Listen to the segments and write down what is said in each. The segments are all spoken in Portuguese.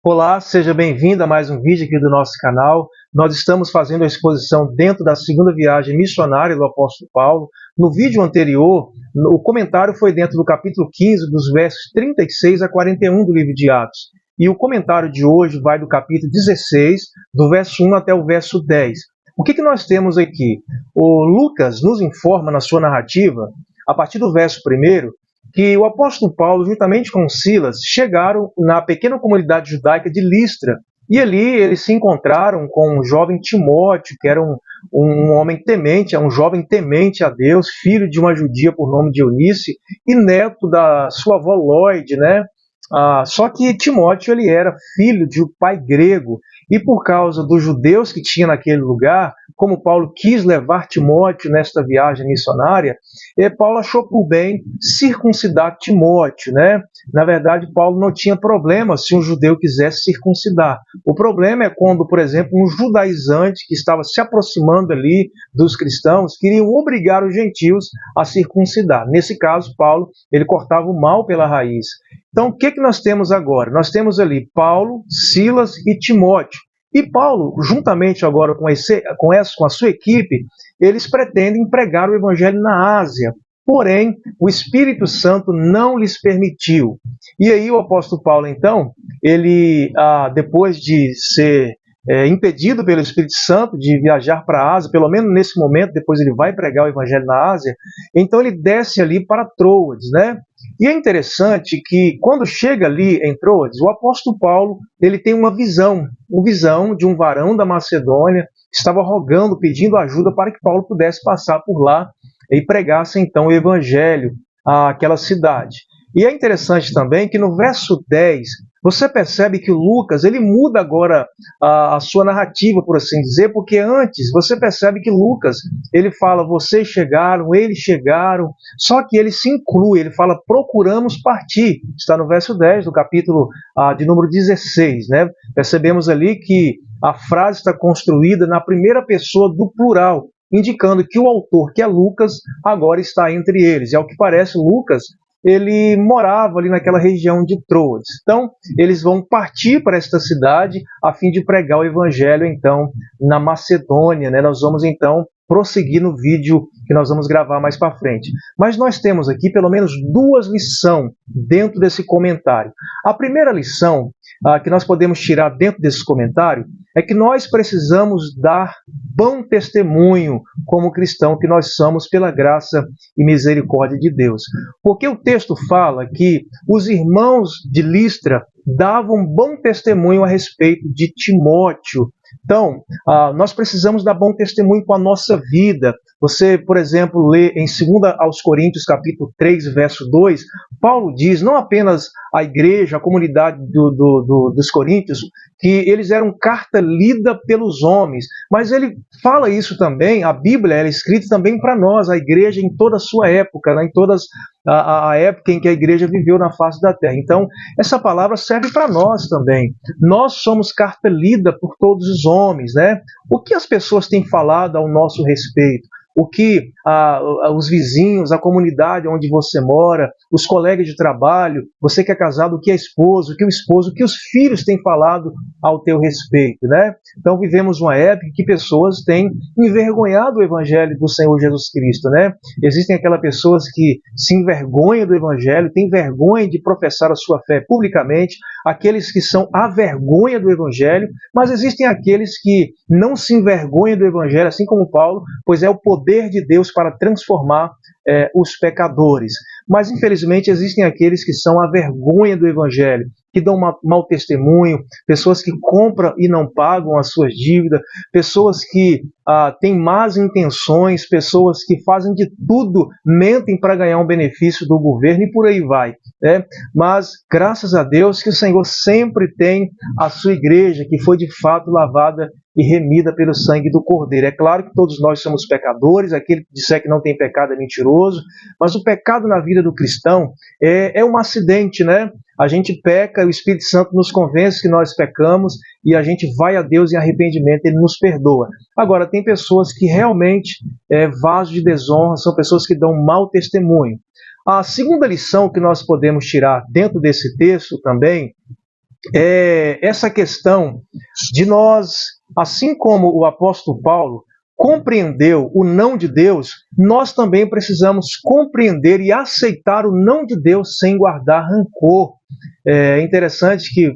Olá, seja bem-vindo a mais um vídeo aqui do nosso canal. Nós estamos fazendo a exposição dentro da segunda viagem missionária do apóstolo Paulo. No vídeo anterior, o comentário foi dentro do capítulo 15, dos versos 36 a 41 do livro de Atos. E o comentário de hoje vai do capítulo 16, do verso 1 até o verso 10. O que nós temos aqui? O Lucas nos informa na sua narrativa, a partir do verso 1, que o apóstolo Paulo, juntamente com Silas, chegaram na pequena comunidade judaica de Listra. E ali eles se encontraram com um jovem Timóteo, que era um homem temente, um jovem temente a Deus, filho de uma judia por nome de Eunice, e neto da sua avó Lóide, né? Só que Timóteo ele era filho de um pai grego, e por causa dos judeus que tinha naquele lugar, como Paulo quis levar Timóteo nesta viagem missionária, Paulo achou por bem circuncidar Timóteo, né? Na verdade, Paulo não tinha problema se um judeu quisesse circuncidar. O problema é quando, por exemplo, um judaizante que estava se aproximando ali dos cristãos queriam obrigar os gentios a circuncidar. Nesse caso, Paulo ele cortava o mal pela raiz. Então, o que nós temos agora? Nós temos ali Paulo, Silas e Timóteo. E Paulo, juntamente agora com a sua equipe, eles pretendem pregar o evangelho na Ásia. Porém, o Espírito Santo não lhes permitiu. E aí o apóstolo Paulo, então, ele, depois de ser impedido pelo Espírito Santo de viajar para a Ásia, pelo menos nesse momento, depois ele vai pregar o evangelho na Ásia, então ele desce ali para Troades, né? E é interessante que quando chega ali em Troades, o apóstolo Paulo ele tem uma visão de um varão da Macedônia que estava rogando, pedindo ajuda para que Paulo pudesse passar por lá e pregasse então o evangelho àquela cidade. E é interessante também que no verso 10, você percebe que o Lucas ele muda agora a sua narrativa, por assim dizer, porque antes você percebe que Lucas ele fala, vocês chegaram, eles chegaram, só que ele se inclui, ele fala, procuramos partir. Está no verso 10 do capítulo de número 16, né? Percebemos ali que a frase está construída na primeira pessoa do plural, indicando que o autor, que é Lucas, agora está entre eles. E ao que parece, Lucas ele morava ali naquela região de Troades. Então, eles vão partir para esta cidade a fim de pregar o evangelho, então, na Macedônia, né? Nós vamos, então, prosseguir no vídeo que nós vamos gravar mais para frente. Mas nós temos aqui pelo menos duas lições dentro desse comentário. A primeira lição que nós podemos tirar dentro desse comentário é que nós precisamos dar bom testemunho como cristão que nós somos pela graça e misericórdia de Deus. Porque o texto fala que os irmãos de Listra davam bom testemunho a respeito de Timóteo. Então, nós precisamos dar bom testemunho com a nossa vida. Você, por exemplo, lê em 2 aos Coríntios, capítulo 3, verso 2, Paulo diz, não apenas a igreja, a comunidade dos Coríntios, que eles eram carta lida pelos homens, mas ele fala isso também, a Bíblia é escrita também para nós, a igreja em toda a sua época, né, em toda a época em que a igreja viveu na face da terra. Então, essa palavra serve para nós também. Nós somos carta lida por todos os homens, né? O que as pessoas têm falado ao nosso respeito? O que os vizinhos, a comunidade onde você mora, os colegas de trabalho, você que é casado, o que é esposo, o que o esposo, o que os filhos têm falado ao teu respeito, né? Então vivemos uma época que pessoas têm envergonhado o evangelho do Senhor Jesus Cristo, né? Existem aquelas pessoas que se envergonham do evangelho, têm vergonha de professar a sua fé publicamente, aqueles que são a vergonha do evangelho, mas existem aqueles que não se envergonham do evangelho, assim como Paulo, pois é o poder de Deus para transformar os pecadores. Mas, infelizmente, existem aqueles que são a vergonha do evangelho, que dão mau testemunho, pessoas que compram e não pagam as suas dívidas, pessoas que têm más intenções, pessoas que fazem de tudo, mentem para ganhar um benefício do governo e por aí vai, né? Mas, graças a Deus, que o Senhor sempre tem a sua igreja, que foi de fato lavada e remida pelo sangue do Cordeiro. É claro que todos nós somos pecadores, aquele que disser que não tem pecado é mentiroso, mas o pecado na vida do cristão é um acidente, né? A gente peca, o Espírito Santo nos convence que nós pecamos e a gente vai a Deus em arrependimento, Ele nos perdoa. Agora, tem pessoas que realmente vasos de desonra, são pessoas que dão mau testemunho. A segunda lição que nós podemos tirar dentro desse texto também é essa questão de nós, assim como o apóstolo Paulo compreendeu o não de Deus, nós também precisamos compreender e aceitar o não de Deus sem guardar rancor. É interessante que,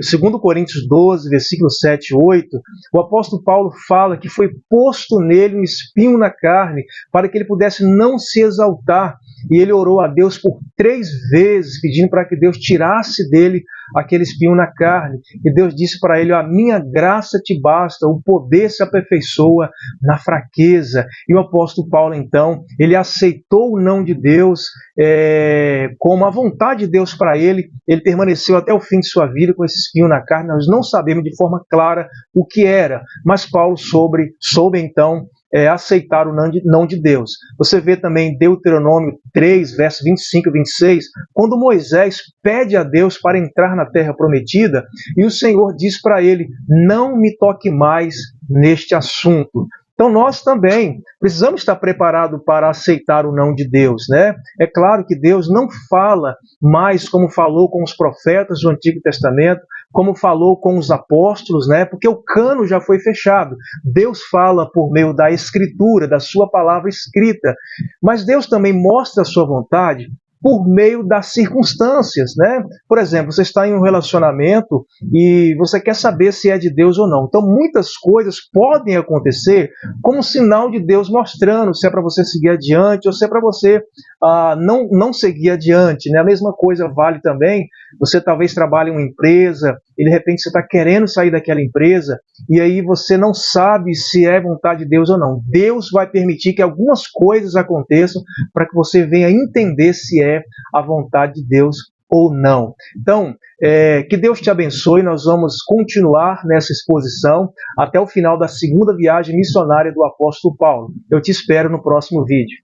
segundo Coríntios 12, versículos 7 e 8, o apóstolo Paulo fala que foi posto nele um espinho na carne para que ele pudesse não se exaltar. E ele orou a Deus por 3 vezes, pedindo para que Deus tirasse dele aquele espinho na carne. E Deus disse para ele: a minha graça te basta, o poder se aperfeiçoa na fraqueza. E o apóstolo Paulo, então, ele aceitou o não de Deus como a vontade de Deus para ele. Ele permaneceu até o fim de sua vida com esse espinho na carne. Nós não sabemos de forma clara o que era, mas Paulo soube então aceitar o não de Deus. Você vê também em Deuteronômio 3, versos 25 e 26, quando Moisés pede a Deus para entrar na terra prometida, e o Senhor diz para ele: não me toque mais neste assunto. Então nós também precisamos estar preparados para aceitar o não de Deus, né? É claro que Deus não fala mais como falou com os profetas do Antigo Testamento, como falou com os apóstolos, né? Porque o cano já foi fechado. Deus fala por meio da Escritura, da sua palavra escrita, mas Deus também mostra a sua vontade por meio das circunstâncias, né? Por exemplo, você está em um relacionamento e você quer saber se é de Deus ou não. Então, muitas coisas podem acontecer como um sinal de Deus mostrando se é para você seguir adiante ou se é para você não seguir adiante, né? A mesma coisa vale também, você talvez trabalhe em uma empresa e de repente você está querendo sair daquela empresa e aí você não sabe se é vontade de Deus ou não. Deus vai permitir que algumas coisas aconteçam para que você venha entender se é a vontade de Deus ou não. Então, que Deus te abençoe. Nós vamos continuar nessa exposição até o final da segunda viagem missionária do apóstolo Paulo. Eu te espero no próximo vídeo.